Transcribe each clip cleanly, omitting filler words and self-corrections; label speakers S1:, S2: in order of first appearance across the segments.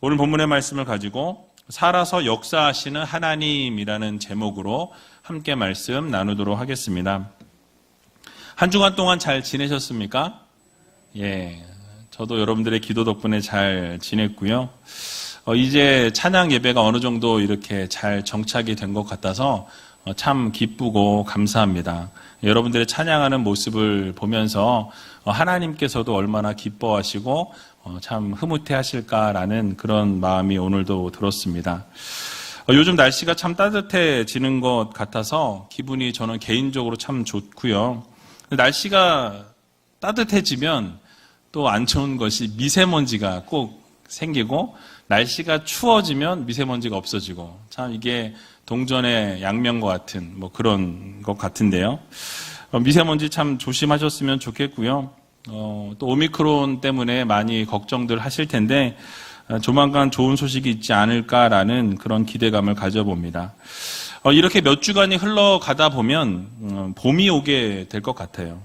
S1: 오늘 본문의 말씀을 가지고 살아서 역사하시는 하나님이라는 제목으로 함께 말씀 나누도록 하겠습니다. 한 주간 동안 잘 지내셨습니까? 예, 저도 여러분들의 기도 덕분에 잘 지냈고요. 이제 찬양 예배가 어느 정도 이렇게 잘 정착이 된 것 같아서 참 기쁘고 감사합니다. 여러분들의 찬양하는 모습을 보면서 하나님께서도 얼마나 기뻐하시고 참 흐뭇해하실까라는 그런 마음이 오늘도 들었습니다. 요즘 날씨가 참 따뜻해지는 것 같아서 기분이 저는 개인적으로 참 좋고요. 날씨가 따뜻해지면 또 안 좋은 것이 미세먼지가 꼭 생기고 날씨가 추워지면 미세먼지가 없어지고 참 이게 동전의 양면과 같은 그런 것 같은데요. 미세먼지 참 조심하셨으면 좋겠고요. 또 오미크론 때문에 많이 걱정들 하실 텐데 조만간 좋은 소식이 있지 않을까라는 그런 기대감을 가져봅니다. 이렇게 몇 주간이 흘러가다 보면 봄이 오게 될 것 같아요.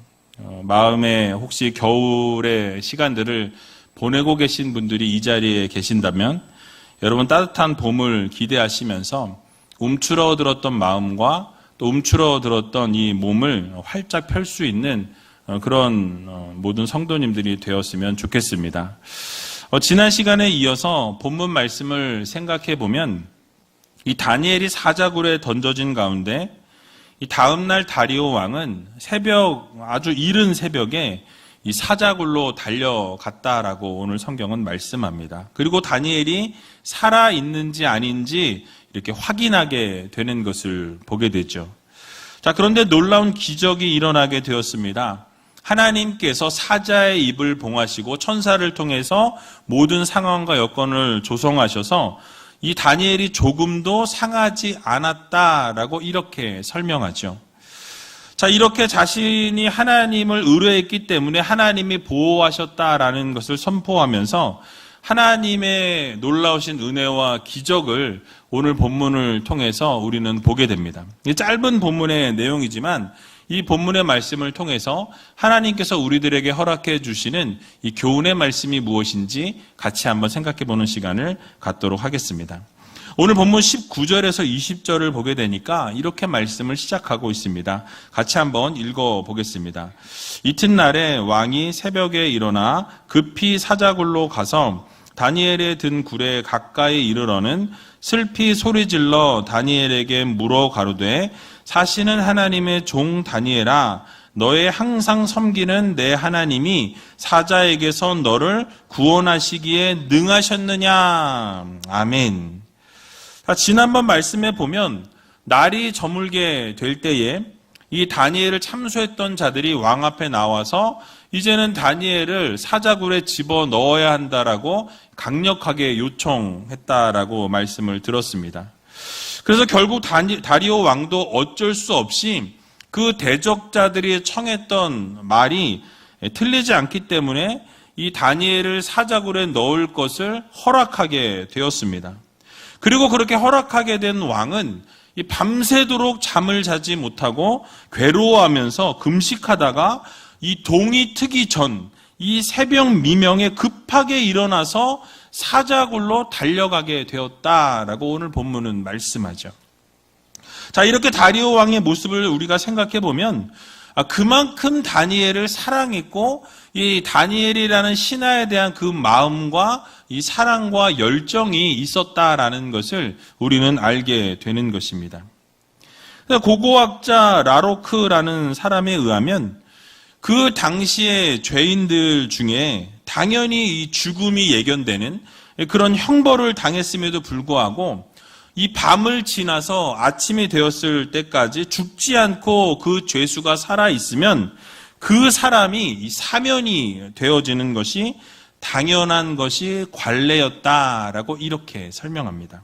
S1: 마음에 혹시 겨울의 시간들을 보내고 계신 분들이 이 자리에 계신다면 여러분 따뜻한 봄을 기대하시면서 움츠러들었던 마음과 또 움츠러들었던 이 몸을 활짝 펼 수 있는 그런 모든 성도님들이 되었으면 좋겠습니다. 지난 시간에 이어서 본문 말씀을 생각해 보면 이 다니엘이 사자굴에 던져진 가운데 이 다음날 다리오 왕은 아주 이른 새벽에 이 사자굴로 달려갔다라고 오늘 성경은 말씀합니다. 그리고 다니엘이 살아있는지 아닌지 이렇게 확인하게 되는 것을 보게 되죠. 자, 그런데 놀라운 기적이 일어나게 되었습니다. 하나님께서 사자의 입을 봉하시고 천사를 통해서 모든 상황과 여건을 조성하셔서 이 다니엘이 조금도 상하지 않았다라고 이렇게 설명하죠. 자, 이렇게 자신이 하나님을 의뢰했기 때문에 하나님이 보호하셨다라는 것을 선포하면서 하나님의 놀라우신 은혜와 기적을 오늘 본문을 통해서 우리는 보게 됩니다. 이 짧은 본문의 내용이지만 이 본문의 말씀을 통해서 하나님께서 우리들에게 허락해 주시는 이 교훈의 말씀이 무엇인지 같이 한번 생각해 보는 시간을 갖도록 하겠습니다. 오늘 본문 19절에서 20절을 보게 되니까 이렇게 말씀을 시작하고 있습니다. 같이 한번 읽어보겠습니다. 이튿날에 왕이 새벽에 일어나 급히 사자굴로 가서 다니엘의 든 굴에 가까이 이르러는 슬피 소리질러 다니엘에게 물어 가로되 사시는 하나님의 종 다니엘아 너의 항상 섬기는 내 하나님이 사자에게서 너를 구원하시기에 능하셨느냐. 아멘. 지난번 말씀에 보면 날이 저물게 될 때에 이 다니엘을 참수했던 자들이 왕 앞에 나와서 이제는 다니엘을 사자굴에 집어넣어야 한다라고 강력하게 요청했다라고 말씀을 들었습니다. 그래서 결국 다리오 왕도 어쩔 수 없이 그 대적자들이 청했던 말이 틀리지 않기 때문에 이 다니엘을 사자굴에 넣을 것을 허락하게 되었습니다. 그리고 그렇게 허락하게 된 왕은 이 밤새도록 잠을 자지 못하고 괴로워하면서 금식하다가 이 동이 트기 전 이 새벽 미명에 급하게 일어나서 사자굴로 달려가게 되었다라고 오늘 본문은 말씀하죠. 자, 이렇게 다리오 왕의 모습을 우리가 생각해 보면 그만큼 다니엘을 사랑했고 이 다니엘이라는 신하에 대한 그 마음과 이 사랑과 열정이 있었다라는 것을 우리는 알게 되는 것입니다. 고고학자 라로크라는 사람에 의하면 그 당시의 죄인들 중에 당연히 이 죽음이 예견되는 그런 형벌을 당했음에도 불구하고 이 밤을 지나서 아침이 되었을 때까지 죽지 않고 그 죄수가 살아있으면 그 사람이 이 사면이 되어지는 것이 당연한 것이 관례였다라고 이렇게 설명합니다.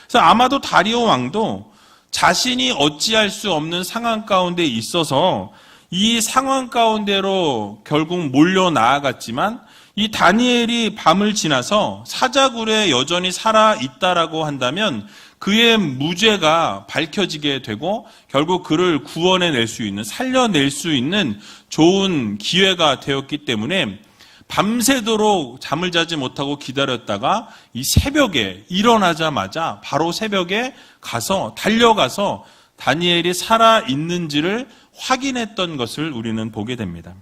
S1: 그래서 아마도 다리오 왕도 자신이 어찌할 수 없는 상황 가운데 있어서 이 상황 가운데로 결국 몰려 나아갔지만 이 다니엘이 밤을 지나서 사자굴에 여전히 살아있다라고 한다면 그의 무죄가 밝혀지게 되고 결국 그를 구원해낼 수 있는, 살려낼 수 있는 좋은 기회가 되었기 때문에 밤새도록 잠을 자지 못하고 기다렸다가 이 새벽에 일어나자마자 바로 새벽에 달려가서 다니엘이 살아있는지를 확인했던 것을 우리는 보게 됩니다.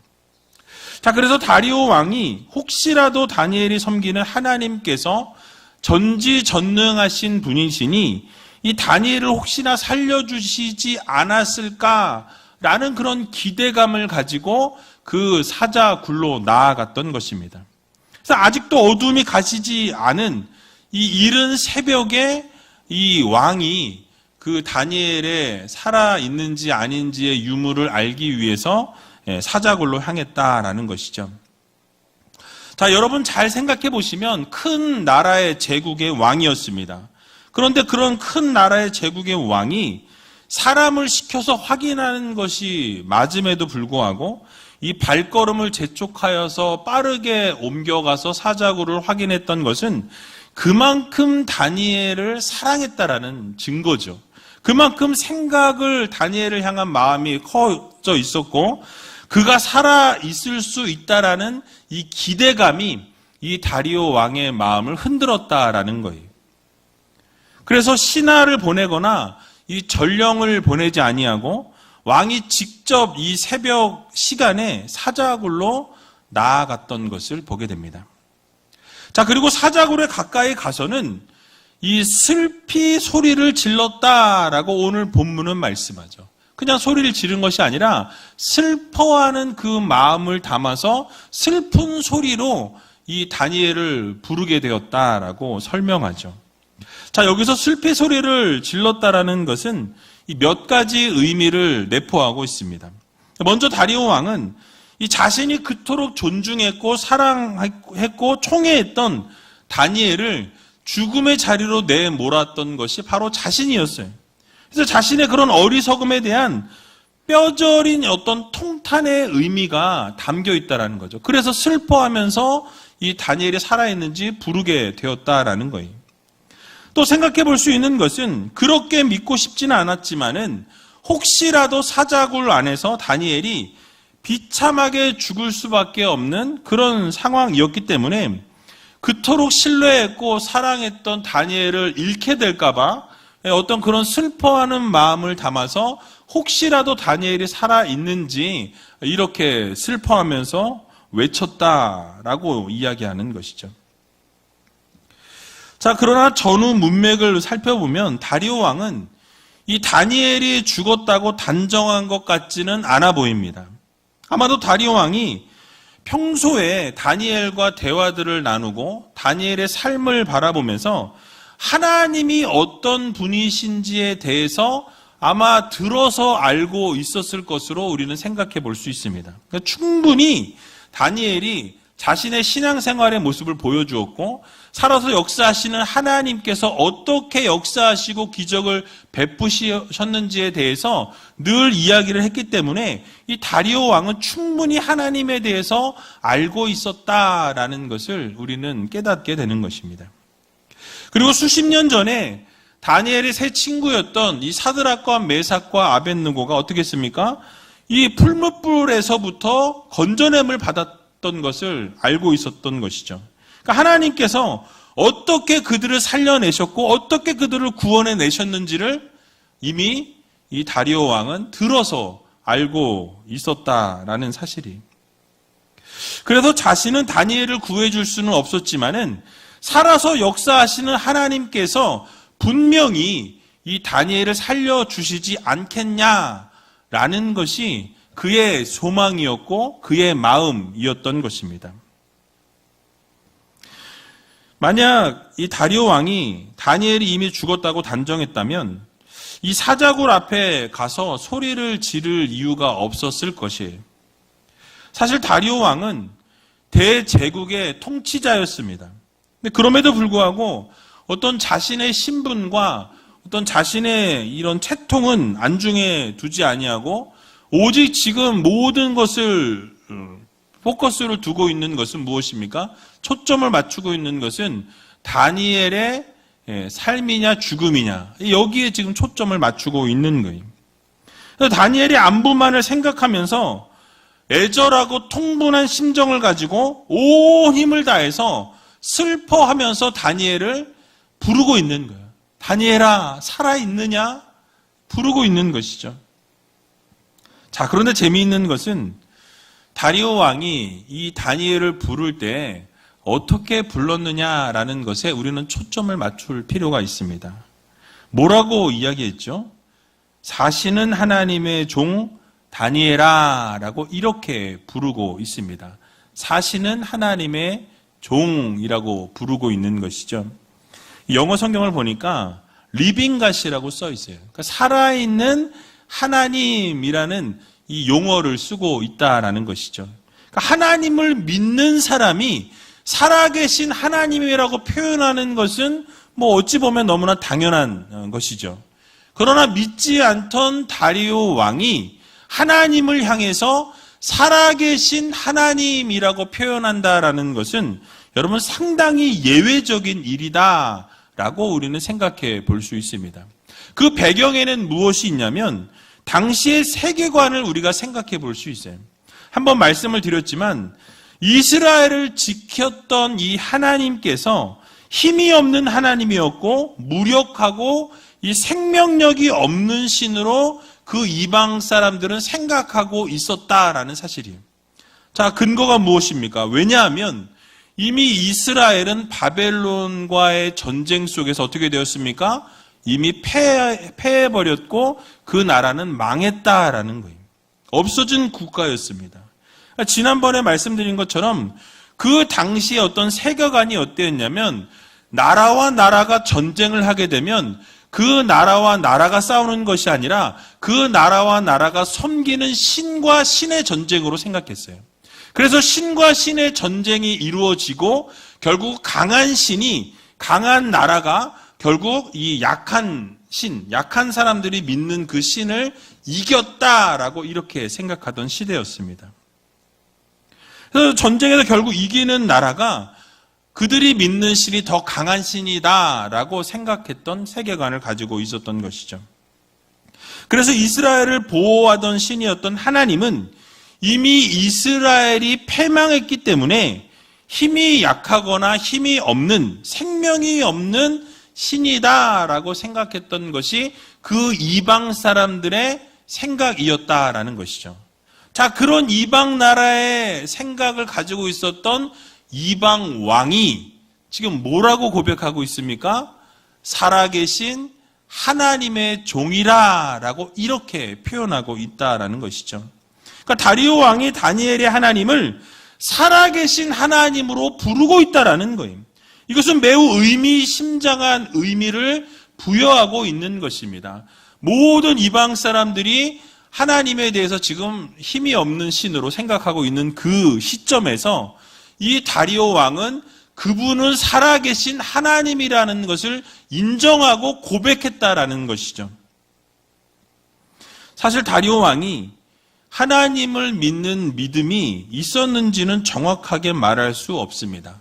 S1: 자, 그래서 다리오 왕이 혹시라도 다니엘이 섬기는 하나님께서 전지전능하신 분이시니 이 다니엘을 혹시나 살려주시지 않았을까라는 그런 기대감을 가지고 그 사자굴로 나아갔던 것입니다. 그래서 아직도 어둠이 가시지 않은 이 이른 새벽에 이 왕이 그 다니엘의 살아있는지 아닌지의 유무를 알기 위해서 사자굴로 향했다라는 것이죠. 자, 여러분 잘 생각해 보시면 큰 나라의 제국의 왕이었습니다. 그런데 그런 큰 나라의 제국의 왕이 사람을 시켜서 확인하는 것이 맞음에도 불구하고 이 발걸음을 재촉하여서 빠르게 옮겨가서 사자굴을 확인했던 것은 그만큼 다니엘을 사랑했다라는 증거죠. 그만큼 생각을 다니엘을 향한 마음이 커져 있었고 그가 살아 있을 수 있다라는 이 기대감이 이 다리오 왕의 마음을 흔들었다라는 거예요. 그래서 신하를 보내거나 이 전령을 보내지 아니하고 왕이 직접 이 새벽 시간에 사자굴로 나아갔던 것을 보게 됩니다. 자, 그리고 사자굴에 가까이 가서는 이 슬피 소리를 질렀다라고 오늘 본문은 말씀하죠. 그냥 소리를 지른 것이 아니라 슬퍼하는 그 마음을 담아서 슬픈 소리로 이 다니엘을 부르게 되었다라고 설명하죠. 자, 여기서 슬피 소리를 질렀다라는 것은 이 몇 가지 의미를 내포하고 있습니다. 먼저 다리오 왕은 이 자신이 그토록 존중했고 사랑했고 총애했던 다니엘을 죽음의 자리로 내몰았던 것이 바로 자신이었어요. 그래서 자신의 그런 어리석음에 대한 뼈저린 어떤 통탄의 의미가 담겨 있다는 거죠. 그래서 슬퍼하면서 이 다니엘이 살아있는지 부르게 되었다라는 거예요. 또 생각해 볼 수 있는 것은 그렇게 믿고 싶지는 않았지만은 혹시라도 사자굴 안에서 다니엘이 비참하게 죽을 수밖에 없는 그런 상황이었기 때문에 그토록 신뢰했고 사랑했던 다니엘을 잃게 될까봐 어떤 그런 슬퍼하는 마음을 담아서 혹시라도 다니엘이 살아있는지 이렇게 슬퍼하면서 외쳤다라고 이야기하는 것이죠. 자, 그러나 전후 문맥을 살펴보면 다리오 왕은 이 다니엘이 죽었다고 단정한 것 같지는 않아 보입니다. 아마도 다리오 왕이 평소에 다니엘과 대화들을 나누고 다니엘의 삶을 바라보면서 하나님이 어떤 분이신지에 대해서 아마 들어서 알고 있었을 것으로 우리는 생각해 볼 수 있습니다. 그러니까 충분히 다니엘이 자신의 신앙생활의 모습을 보여주었고 살아서 역사하시는 하나님께서 어떻게 역사하시고 기적을 베푸셨는지에 대해서 늘 이야기를 했기 때문에 이 다리오 왕은 충분히 하나님에 대해서 알고 있었다라는 것을 우리는 깨닫게 되는 것입니다. 그리고 수십 년 전에 다니엘의 새 친구였던 이 사드락과 메삭과 아벳느고가 어떻게 했습니까? 이 풀무불에서부터 건져냄을 받았던 것을 알고 있었던 것이죠. 그러니까 하나님께서 어떻게 그들을 살려내셨고 어떻게 그들을 구원해내셨는지를 이미 이 다리오 왕은 들어서 알고 있었다라는 사실이. 그래서 자신은 다니엘을 구해줄 수는 없었지만은 살아서 역사하시는 하나님께서 분명히 이 다니엘을 살려주시지 않겠냐라는 것이 그의 소망이었고 그의 마음이었던 것입니다. 만약 이 다리오 왕이 다니엘이 이미 죽었다고 단정했다면 이 사자굴 앞에 가서 소리를 지를 이유가 없었을 것이에요. 사실 다리오 왕은 대제국의 통치자였습니다. 근데 그럼에도 불구하고 어떤 자신의 신분과 어떤 자신의 이런 채통은 안중에 두지 아니하고 오직 지금 모든 것을 포커스를 두고 있는 것은 무엇입니까? 초점을 맞추고 있는 것은 다니엘의 삶이냐 죽음이냐 여기에 지금 초점을 맞추고 있는 거예요. 그래서 다니엘의 안부만을 생각하면서 애절하고 통분한 심정을 가지고 온 힘을 다해서 슬퍼하면서 다니엘을 부르고 있는 거예요. 다니엘아, 살아있느냐? 부르고 있는 것이죠. 자, 그런데 재미있는 것은 다리오 왕이 이 다니엘을 부를 때 어떻게 불렀느냐라는 것에 우리는 초점을 맞출 필요가 있습니다. 뭐라고 이야기했죠? 사시는 하나님의 종 다니엘아 라고 이렇게 부르고 있습니다. 사시는 하나님의 종이라고 부르고 있는 것이죠. 영어 성경을 보니까 living God이라고 써 있어요. 그러니까 살아있는 하나님이라는 이 용어를 쓰고 있다라는 것이죠. 그러니까 하나님을 믿는 사람이 살아계신 하나님이라고 표현하는 것은 뭐 어찌 보면 너무나 당연한 것이죠. 그러나 믿지 않던 다리오 왕이 하나님을 향해서 살아계신 하나님이라고 표현한다라는 것은 여러분 상당히 예외적인 일이다라고 우리는 생각해 볼 수 있습니다. 그 배경에는 무엇이 있냐면 당시의 세계관을 우리가 생각해 볼 수 있어요. 한번 말씀을 드렸지만 이스라엘을 지켰던 이 하나님께서 힘이 없는 하나님이었고 무력하고 이 생명력이 없는 신으로 그 이방 사람들은 생각하고 있었다라는 사실이에요. 자, 근거가 무엇입니까? 왜냐하면 이미 이스라엘은 바벨론과의 전쟁 속에서 어떻게 되었습니까? 이미 패해버렸고 그 나라는 망했다라는 거예요. 없어진 국가였습니다. 지난번에 말씀드린 것처럼 그 당시에 어떤 세계관이 어땠냐면 나라와 나라가 전쟁을 하게 되면 그 나라와 나라가 싸우는 것이 아니라 그 나라와 나라가 섬기는 신과 신의 전쟁으로 생각했어요. 그래서 신과 신의 전쟁이 이루어지고 결국 강한 신이 강한 나라가 결국 이 약한 신, 약한 사람들이 믿는 그 신을 이겼다라고 이렇게 생각하던 시대였습니다. 그래서 전쟁에서 결국 이기는 나라가 그들이 믿는 신이 더 강한 신이다라고 생각했던 세계관을 가지고 있었던 것이죠. 그래서 이스라엘을 보호하던 신이었던 하나님은 이미 이스라엘이 패망했기 때문에 힘이 약하거나 힘이 없는, 생명이 없는 신이다라고 생각했던 것이 그 이방 사람들의 생각이었다라는 것이죠. 자, 그런 이방 나라의 생각을 가지고 있었던 이방 왕이 지금 뭐라고 고백하고 있습니까? 살아계신 하나님의 종이라라고 이렇게 표현하고 있다라는 것이죠. 그러니까 다리오 왕이 다니엘의 하나님을 살아계신 하나님으로 부르고 있다라는 거예요. 이것은 매우 의미심장한 의미를 부여하고 있는 것입니다. 모든 이방 사람들이 하나님에 대해서 지금 힘이 없는 신으로 생각하고 있는 그 시점에서 이 다리오 왕은 그분은 살아계신 하나님이라는 것을 인정하고 고백했다라는 것이죠. 사실 다리오 왕이 하나님을 믿는 믿음이 있었는지는 정확하게 말할 수 없습니다.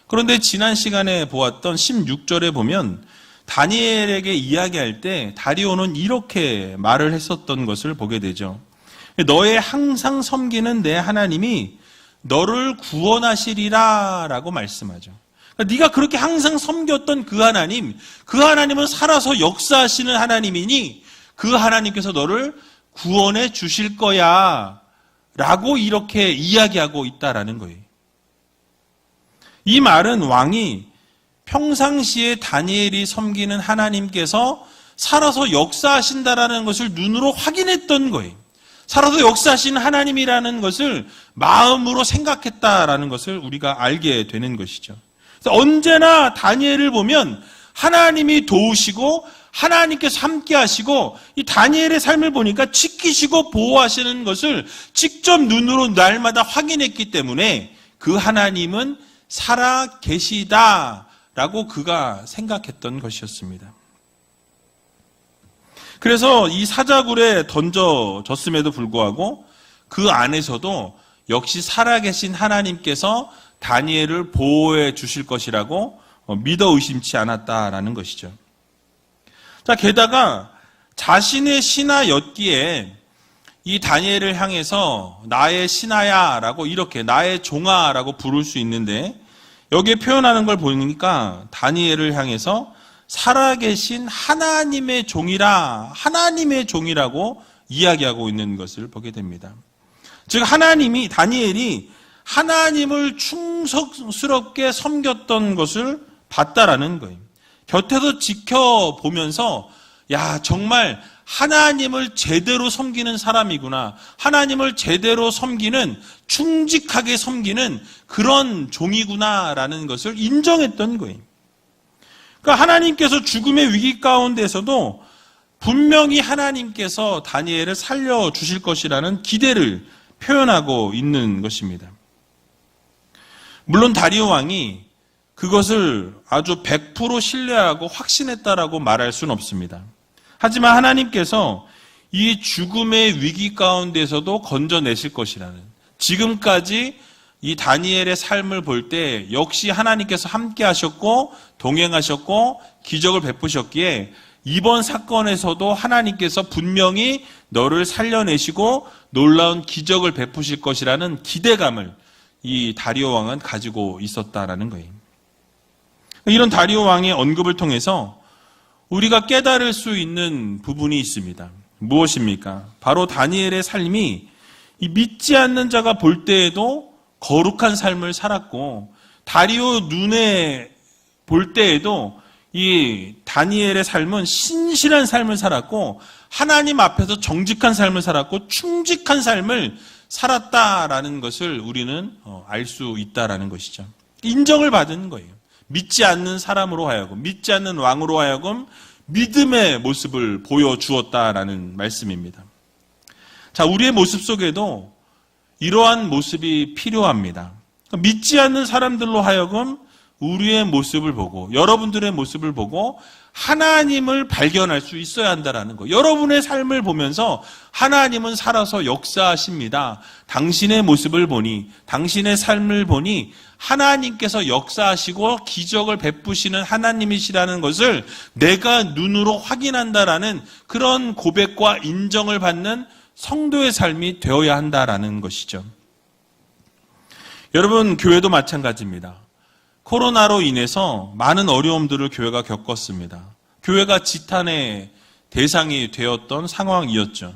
S1: 그런데 지난 시간에 보았던 16절에 보면 다니엘에게 이야기할 때 다리오는 이렇게 말을 했었던 것을 보게 되죠. 너의 항상 섬기는 내 하나님이 너를 구원하시리라 라고 말씀하죠. 그러니까 네가 그렇게 항상 섬겼던 그 하나님은 살아서 역사하시는 하나님이니 그 하나님께서 너를 구원해 주실 거야 라고 이렇게 이야기하고 있다라는 거예요. 이 말은 왕이 평상시에 다니엘이 섬기는 하나님께서 살아서 역사하신다라는 것을 눈으로 확인했던 거예요. 살아서 역사하시는 하나님이라는 것을 마음으로 생각했다라는 것을 우리가 알게 되는 것이죠. 그래서 언제나 다니엘을 보면 하나님이 도우시고 하나님께서 함께 하시고 이 다니엘의 삶을 보니까 지키시고 보호하시는 것을 직접 눈으로 날마다 확인했기 때문에 그 하나님은 살아 계시다라고 그가 생각했던 것이었습니다. 그래서 이 사자굴에 던져졌음에도 불구하고 그 안에서도 역시 살아계신 하나님께서 다니엘을 보호해 주실 것이라고 믿어 의심치 않았다라는 것이죠. 자, 게다가 자신의 신하였기에 이 다니엘을 향해서 나의 신하야라고 이렇게 나의 종아라고 부를 수 있는데 여기에 표현하는 걸 보니까 다니엘을 향해서 살아계신 하나님의 종이라 하나님의 종이라고 이야기하고 있는 것을 보게 됩니다. 즉 하나님이 다니엘이 하나님을 충성스럽게 섬겼던 것을 봤다라는 거예요. 곁에서 지켜보면서 야 정말 하나님을 제대로 섬기는 사람이구나. 하나님을 제대로 섬기는 충직하게 섬기는 그런 종이구나라는 것을 인정했던 거예요. 그러니까 하나님께서 죽음의 위기 가운데서도 분명히 하나님께서 다니엘을 살려주실 것이라는 기대를 표현하고 있는 것입니다. 물론 다리오 왕이 그것을 아주 100% 신뢰하고 확신했다라고 말할 수는 없습니다. 하지만 하나님께서 이 죽음의 위기 가운데서도 건져내실 것이라는, 지금까지 이 다니엘의 삶을 볼 때 역시 하나님께서 함께 하셨고 동행하셨고 기적을 베푸셨기에 이번 사건에서도 하나님께서 분명히 너를 살려내시고 놀라운 기적을 베푸실 것이라는 기대감을 이 다리오 왕은 가지고 있었다라는 거예요. 이런 다리오 왕의 언급을 통해서 우리가 깨달을 수 있는 부분이 있습니다. 무엇입니까? 바로 다니엘의 삶이 이 믿지 않는 자가 볼 때에도 거룩한 삶을 살았고, 다리오 눈에 볼 때에도 이 다니엘의 삶은 신실한 삶을 살았고, 하나님 앞에서 정직한 삶을 살았고, 충직한 삶을 살았다라는 것을 우리는 알 수 있다라는 것이죠. 인정을 받은 거예요. 믿지 않는 사람으로 하여금, 믿지 않는 왕으로 하여금 믿음의 모습을 보여주었다라는 말씀입니다. 자, 우리의 모습 속에도 이러한 모습이 필요합니다. 믿지 않는 사람들로 하여금 우리의 모습을 보고, 여러분들의 모습을 보고 하나님을 발견할 수 있어야 한다는 거. 여러분의 삶을 보면서 하나님은 살아서 역사하십니다. 당신의 모습을 보니, 당신의 삶을 보니 하나님께서 역사하시고 기적을 베푸시는 하나님이시라는 것을 내가 눈으로 확인한다라는 그런 고백과 인정을 받는 성도의 삶이 되어야 한다라는 것이죠. 여러분, 교회도 마찬가지입니다. 코로나로 인해서 많은 어려움들을 교회가 겪었습니다. 교회가 지탄의 대상이 되었던 상황이었죠.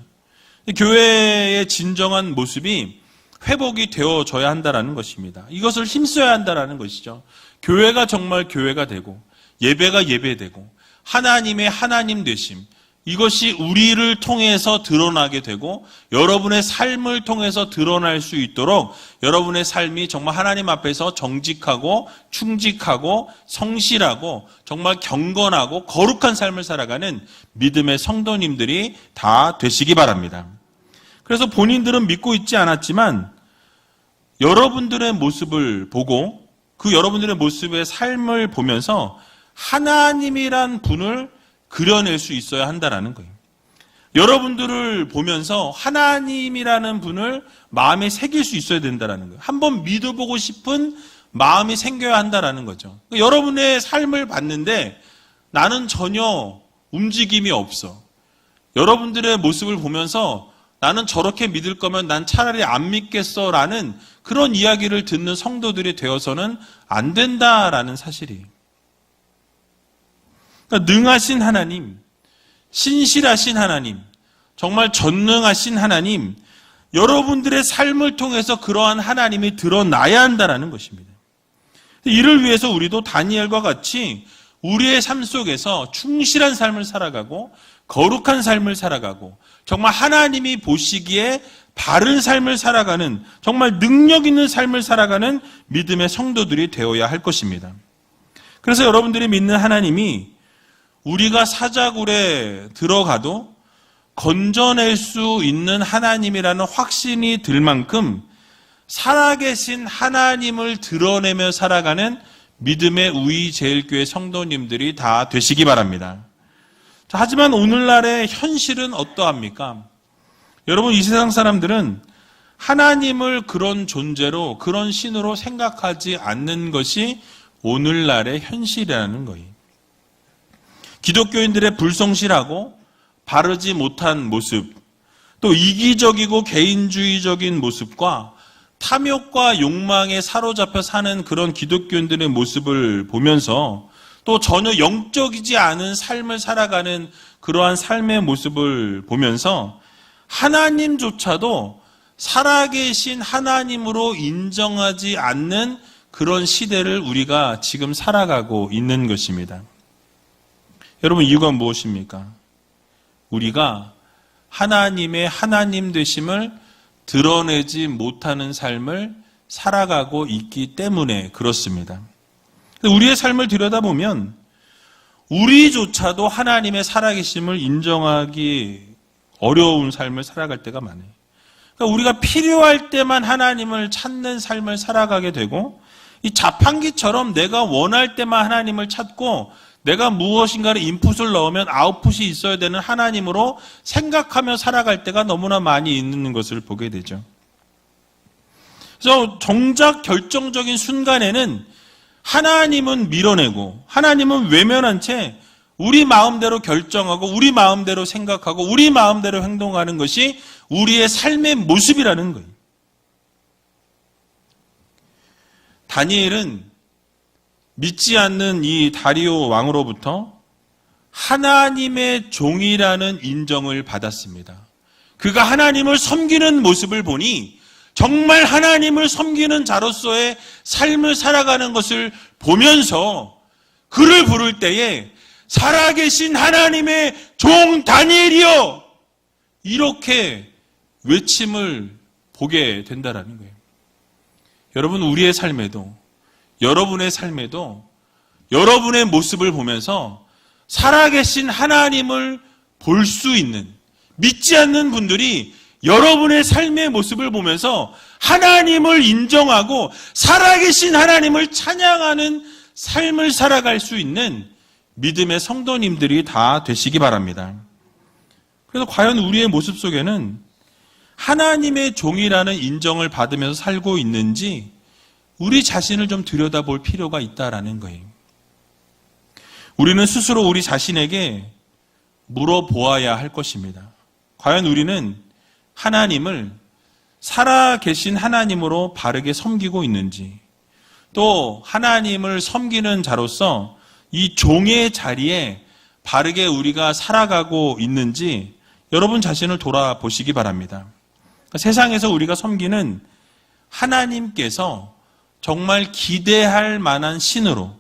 S1: 교회의 진정한 모습이 회복이 되어져야 한다는 것입니다. 이것을 힘써야 한다는 것이죠. 교회가 정말 교회가 되고, 예배가 예배되고, 하나님의 하나님 되심, 이것이 우리를 통해서 드러나게 되고 여러분의 삶을 통해서 드러날 수 있도록 여러분의 삶이 정말 하나님 앞에서 정직하고 충직하고 성실하고 정말 경건하고 거룩한 삶을 살아가는 믿음의 성도님들이 다 되시기 바랍니다. 그래서 본인들은 믿고 있지 않았지만 여러분들의 모습을 보고 그 여러분들의 모습의 삶을 보면서 하나님이란 분을 그려낼 수 있어야 한다는 거예요. 여러분들을 보면서 하나님이라는 분을 마음에 새길 수 있어야 된다는 거예요. 한번 믿어보고 싶은 마음이 생겨야 한다는 거죠. 여러분의 삶을 봤는데 나는 전혀 움직임이 없어. 여러분들의 모습을 보면서 나는 저렇게 믿을 거면 난 차라리 안 믿겠어라는 그런 이야기를 듣는 성도들이 되어서는 안 된다라는 사실이에요. 그러니까 능하신 하나님, 신실하신 하나님, 정말 전능하신 하나님, 여러분들의 삶을 통해서 그러한 하나님이 드러나야 한다는 것입니다. 이를 위해서 우리도 다니엘과 같이 우리의 삶 속에서 충실한 삶을 살아가고 거룩한 삶을 살아가고 정말 하나님이 보시기에 바른 삶을 살아가는 정말 능력 있는 삶을 살아가는 믿음의 성도들이 되어야 할 것입니다. 그래서 여러분들이 믿는 하나님이 우리가 사자굴에 들어가도 건져낼 수 있는 하나님이라는 확신이 들 만큼 살아계신 하나님을 드러내며 살아가는 믿음의 우이제일교회 성도님들이 다 되시기 바랍니다. 자, 하지만 오늘날의 현실은 어떠합니까? 여러분, 이 세상 사람들은 하나님을 그런 존재로, 그런 신으로 생각하지 않는 것이 오늘날의 현실이라는 거예요. 기독교인들의 불성실하고 바르지 못한 모습, 또 이기적이고 개인주의적인 모습과 탐욕과 욕망에 사로잡혀 사는 그런 기독교인들의 모습을 보면서 또 전혀 영적이지 않은 삶을 살아가는 그러한 삶의 모습을 보면서 하나님조차도 살아계신 하나님으로 인정하지 않는 그런 시대를 우리가 지금 살아가고 있는 것입니다. 여러분, 이유가 무엇입니까? 우리가 하나님의 하나님 되심을 드러내지 못하는 삶을 살아가고 있기 때문에 그렇습니다. 우리의 삶을 들여다보면 우리조차도 하나님의 살아계심을 인정하기 어려운 삶을 살아갈 때가 많아요. 그러니까 우리가 필요할 때만 하나님을 찾는 삶을 살아가게 되고, 이 자판기처럼 내가 원할 때만 하나님을 찾고 내가 무엇인가를 인풋을 넣으면 아웃풋이 있어야 되는 하나님으로 생각하며 살아갈 때가 너무나 많이 있는 것을 보게 되죠. 그래서 정작 결정적인 순간에는 하나님은 밀어내고 하나님은 외면한 채 우리 마음대로 결정하고 우리 마음대로 생각하고 우리 마음대로 행동하는 것이 우리의 삶의 모습이라는 거예요. 다니엘은 믿지 않는 이 다리오 왕으로부터 하나님의 종이라는 인정을 받았습니다. 그가 하나님을 섬기는 모습을 보니 정말 하나님을 섬기는 자로서의 삶을 살아가는 것을 보면서 그를 부를 때에 살아계신 하나님의 종 다니엘이여, 이렇게 외침을 보게 된다라는 거예요. 여러분, 우리의 삶에도, 여러분의 삶에도 여러분의 모습을 보면서 살아계신 하나님을 볼 수 있는, 믿지 않는 분들이 여러분의 삶의 모습을 보면서 하나님을 인정하고 살아계신 하나님을 찬양하는 삶을 살아갈 수 있는 믿음의 성도님들이 다 되시기 바랍니다. 그래서 과연 우리의 모습 속에는 하나님의 종이라는 인정을 받으면서 살고 있는지 우리 자신을 좀 들여다볼 필요가 있다라는 거예요. 우리는 스스로 우리 자신에게 물어보아야 할 것입니다. 과연 우리는 하나님을 살아계신 하나님으로 바르게 섬기고 있는지, 또 하나님을 섬기는 자로서 이 종의 자리에 바르게 우리가 살아가고 있는지 여러분 자신을 돌아보시기 바랍니다. 세상에서 우리가 섬기는 하나님께서 정말 기대할 만한 신으로,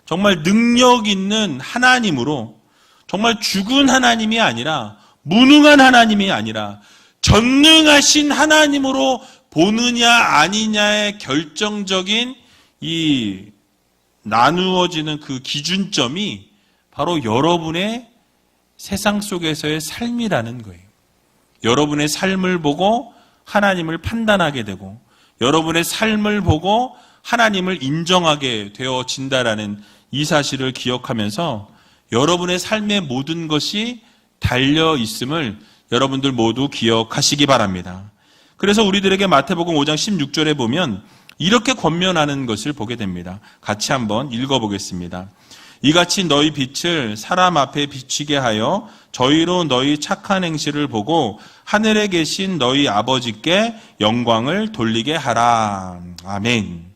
S1: 정말 능력 있는 하나님으로, 정말 죽은 하나님이 아니라, 무능한 하나님이 아니라 전능하신 하나님으로 보느냐 아니냐의 결정적인 이 나누어지는 그 기준점이 바로 여러분의 세상 속에서의 삶이라는 거예요. 여러분의 삶을 보고 하나님을 판단하게 되고, 여러분의 삶을 보고 하나님을 인정하게 되어진다라는 이 사실을 기억하면서 여러분의 삶의 모든 것이 달려 있음을 여러분들 모두 기억하시기 바랍니다. 그래서 우리들에게 마태복음 5장 16절에 보면 이렇게 권면하는 것을 보게 됩니다. 같이 한번 읽어보겠습니다. 이같이 너희 빛을 사람 앞에 비치게 하여 저희로 너희 착한 행실을 보고 하늘에 계신 너희 아버지께 영광을 돌리게 하라. 아멘.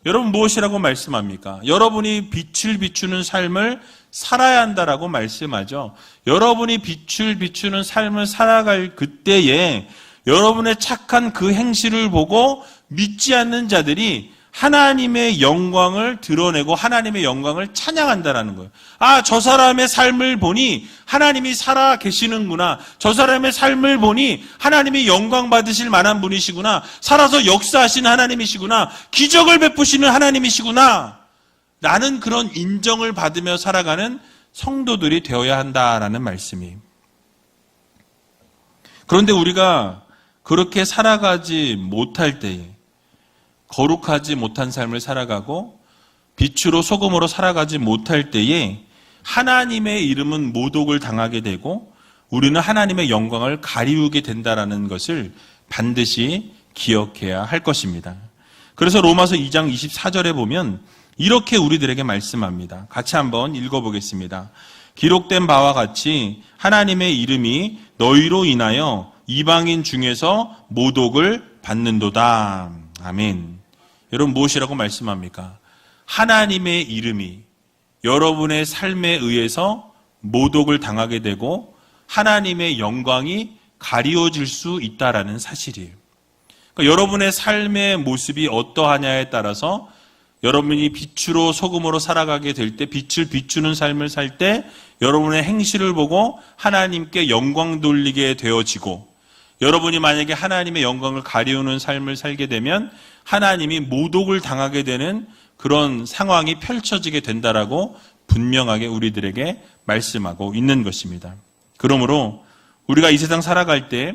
S1: 여러분, 무엇이라고 말씀합니까? 여러분이 빛을 비추는 삶을 살아야 한다라고 말씀하죠. 여러분이 빛을 비추는 삶을 살아갈 그때에 여러분의 착한 그 행실을 보고 믿지 않는 자들이 하나님의 영광을 드러내고 하나님의 영광을 찬양한다라는 거예요. 아, 저 사람의 삶을 보니 하나님이 살아 계시는구나. 저 사람의 삶을 보니 하나님이 영광 받으실 만한 분이시구나. 살아서 역사하시는 하나님이시구나. 기적을 베푸시는 하나님이시구나. 나는 그런 인정을 받으며 살아가는 성도들이 되어야 한다라는 말씀이에요. 그런데 우리가 그렇게 살아가지 못할 때에, 거룩하지 못한 삶을 살아가고 빛으로 소금으로 살아가지 못할 때에 하나님의 이름은 모독을 당하게 되고 우리는 하나님의 영광을 가리우게 된다는 것을 반드시 기억해야 할 것입니다. 그래서 로마서 2장 24절에 보면 이렇게 우리들에게 말씀합니다. 같이 한번 읽어보겠습니다. 기록된 바와 같이 하나님의 이름이 너희로 인하여 이방인 중에서 모독을 받는도다. 아멘. 여러분 무엇이라고 말씀합니까? 하나님의 이름이 여러분의 삶에 의해서 모독을 당하게 되고 하나님의 영광이 가리워질 수 있다라는 사실이에요. 그러니까 여러분의 삶의 모습이 어떠하냐에 따라서 여러분이 빛으로 소금으로 살아가게 될 때, 빛을 비추는 삶을 살 때 여러분의 행실을 보고 하나님께 영광 돌리게 되어지고, 여러분이 만약에 하나님의 영광을 가리우는 삶을 살게 되면 하나님이 모독을 당하게 되는 그런 상황이 펼쳐지게 된다라고 분명하게 우리들에게 말씀하고 있는 것입니다. 그러므로 우리가 이 세상 살아갈 때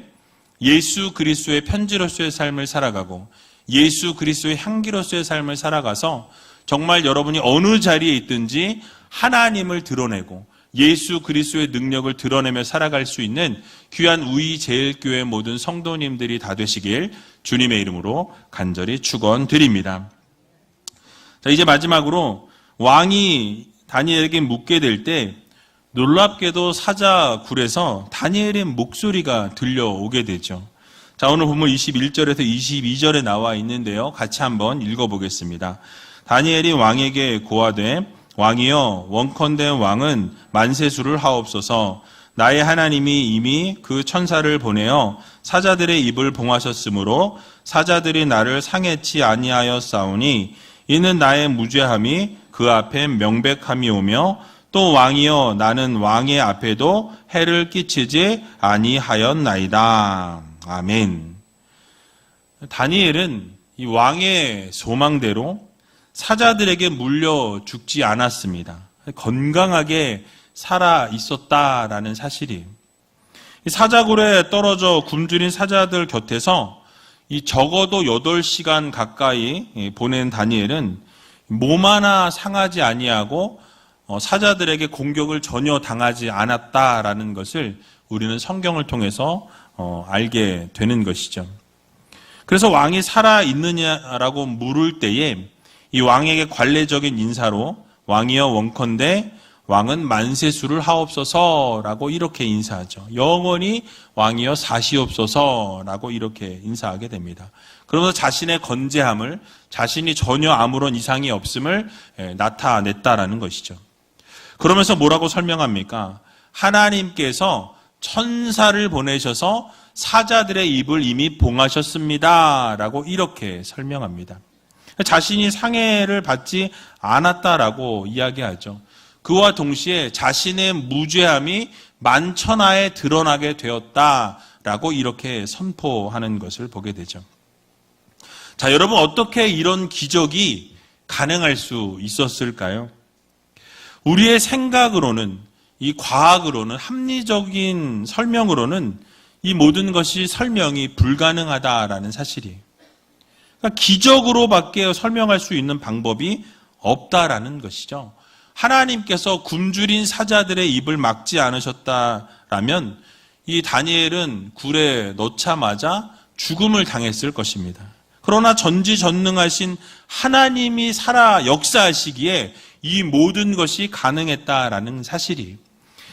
S1: 예수 그리스도의 편지로서의 삶을 살아가고 예수 그리스도의 향기로서의 삶을 살아가서 정말 여러분이 어느 자리에 있든지 하나님을 드러내고 예수 그리스도의 능력을 드러내며 살아갈 수 있는 귀한 우이제일교회 모든 성도님들이 다 되시길 주님의 이름으로 간절히 축원드립니다. 자, 이제 마지막으로 왕이 다니엘에게 묻게 될 때 놀랍게도 사자굴에서 다니엘의 목소리가 들려오게 되죠. 자, 오늘 본문 21절에서 22절에 나와 있는데요. 같이 한번 읽어보겠습니다. 다니엘이 왕에게 고하되 왕이여 원컨대 왕은 만세수를 하옵소서. 나의 하나님이 이미 그 천사를 보내어 사자들의 입을 봉하셨으므로 사자들이 나를 상해치 아니하였사오니 이는 나의 무죄함이 그 앞에 명백함이 오며 또 왕이여 나는 왕의 앞에도 해를 끼치지 아니하였나이다. 아멘. 다니엘은 이 왕의 소망대로 사자들에게 물려 죽지 않았습니다. 건강하게 살아 있었다라는 사실이에요. 사자굴에 떨어져 굶주린 사자들 곁에서 이 적어도 8시간 가까이 보낸 다니엘은 몸 하나 상하지 아니하고 사자들에게 공격을 전혀 당하지 않았다라는 것을 우리는 성경을 통해서 알게 되는 것이죠. 그래서 왕이 살아있느냐라고 물을 때에 이 왕에게 관례적인 인사로 왕이여 원컨대 왕은 만세수를 하옵소서라고 이렇게 인사하죠. 영원히 왕이여 사시옵소서라고 이렇게 인사하게 됩니다. 그러면서 자신의 건재함을, 자신이 전혀 아무런 이상이 없음을 나타냈다라는 것이죠. 그러면서 뭐라고 설명합니까? 하나님께서 천사를 보내셔서 사자들의 입을 이미 봉하셨습니다 라고 이렇게 설명합니다. 자신이 상해를 받지 않았다라고 이야기하죠. 그와 동시에 자신의 무죄함이 만천하에 드러나게 되었다라고 이렇게 선포하는 것을 보게 되죠. 자, 여러분 어떻게 이런 기적이 가능할 수 있었을까요? 우리의 생각으로는, 이 과학으로는, 합리적인 설명으로는 이 모든 것이 설명이 불가능하다라는 사실이에요. 그러니까 기적으로밖에 설명할 수 있는 방법이 없다라는 것이죠. 하나님께서 굶주린 사자들의 입을 막지 않으셨다라면 이 다니엘은 굴에 넣자마자 죽음을 당했을 것입니다. 그러나 전지전능하신 하나님이 살아 역사하시기에 이 모든 것이 가능했다라는 사실이,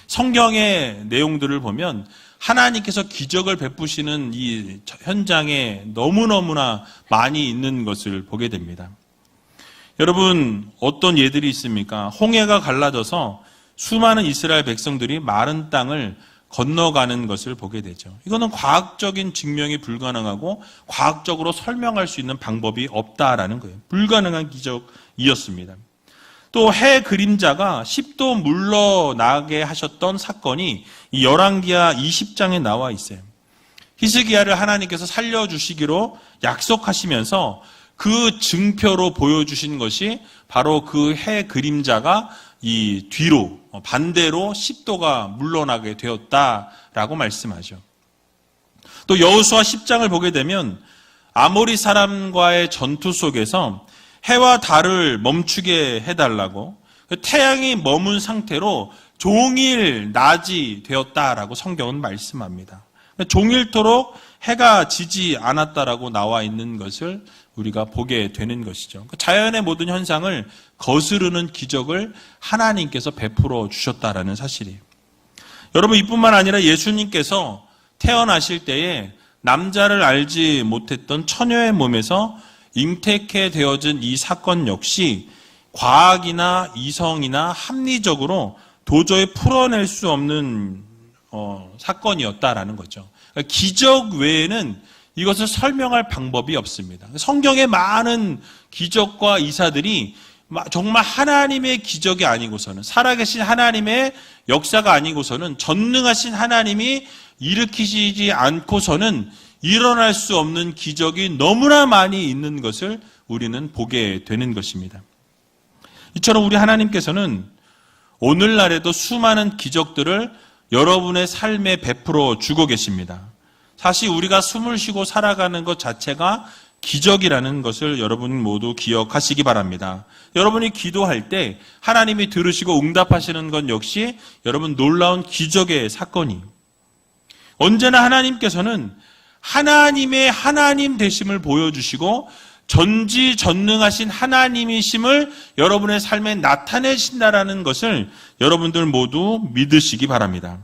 S1: 성경의 내용들을 보면 하나님께서 기적을 베푸시는 이 현장에 너무너무나 많이 있는 것을 보게 됩니다. 여러분 어떤 예들이 있습니까? 홍해가 갈라져서 수많은 이스라엘 백성들이 마른 땅을 건너가는 것을 보게 되죠. 이거는 과학적인 증명이 불가능하고 과학적으로 설명할 수 있는 방법이 없다라는 거예요. 불가능한 기적이었습니다. 또 해 그림자가 10도 물러나게 하셨던 사건이 이 열왕기하 20장에 나와 있어요. 히스기야를 하나님께서 살려주시기로 약속하시면서 그 증표로 보여주신 것이 바로 그 해 그림자가 이 뒤로 반대로 10도가 물러나게 되었다라고 말씀하죠. 또 여호수아 10장을 보게 되면 아모리 사람과의 전투 속에서 해와 달을 멈추게 해달라고 태양이 머문 상태로 종일 낮이 되었다라고 성경은 말씀합니다. 종일토록 해가 지지 않았다라고 나와 있는 것을 우리가 보게 되는 것이죠. 자연의 모든 현상을 거스르는 기적을 하나님께서 베풀어 주셨다라는 사실이에요. 여러분 이뿐만 아니라 예수님께서 태어나실 때에 남자를 알지 못했던 처녀의 몸에서 잉태케 되어진 이 사건 역시 과학이나 이성이나 합리적으로 도저히 풀어낼 수 없는 사건이었다라는 거죠. 그러니까 기적 외에는 이것을 설명할 방법이 없습니다. 성경의 많은 기적과 이사들이 정말 하나님의 기적이 아니고서는, 살아계신 하나님의 역사가 아니고서는, 전능하신 하나님이 일으키시지 않고서는 일어날 수 없는 기적이 너무나 많이 있는 것을 우리는 보게 되는 것입니다. 이처럼 우리 하나님께서는 오늘날에도 수많은 기적들을 여러분의 삶에 베풀어 주고 계십니다. 사실 우리가 숨을 쉬고 살아가는 것 자체가 기적이라는 것을 여러분 모두 기억하시기 바랍니다. 여러분이 기도할 때 하나님이 들으시고 응답하시는 것 역시 여러분 놀라운 기적의 사건이. 언제나 하나님께서는 하나님의 하나님 되심을 보여주시고 전지전능하신 하나님이심을 여러분의 삶에 나타내신다라는 것을 여러분들 모두 믿으시기 바랍니다.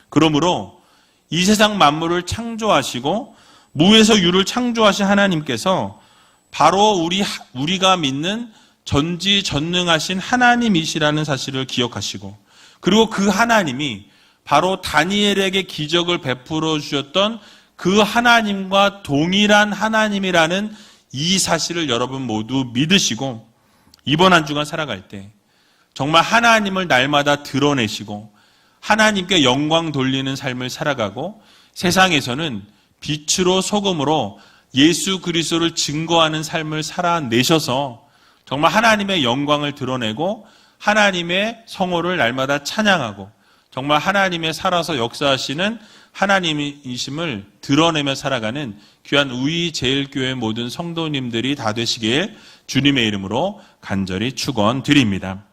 S1: 그러므로 이 세상 만물을 창조하시고 무에서 유를 창조하신 하나님께서 바로 우리가 믿는 전지전능하신 하나님이시라는 사실을 기억하시고, 그리고 그 하나님이 바로 다니엘에게 기적을 베풀어 주셨던 그 하나님과 동일한 하나님이라는 이 사실을 여러분 모두 믿으시고, 이번 한 주간 살아갈 때 정말 하나님을 날마다 드러내시고 하나님께 영광 돌리는 삶을 살아가고, 세상에서는 빛으로 소금으로 예수 그리스도를 증거하는 삶을 살아내셔서 정말 하나님의 영광을 드러내고 하나님의 성호를 날마다 찬양하고 정말 하나님의 살아서 역사하시는 하나님이심을 드러내며 살아가는 귀한 우이제일교회 모든 성도님들이 다 되시길 주님의 이름으로 간절히 축원드립니다.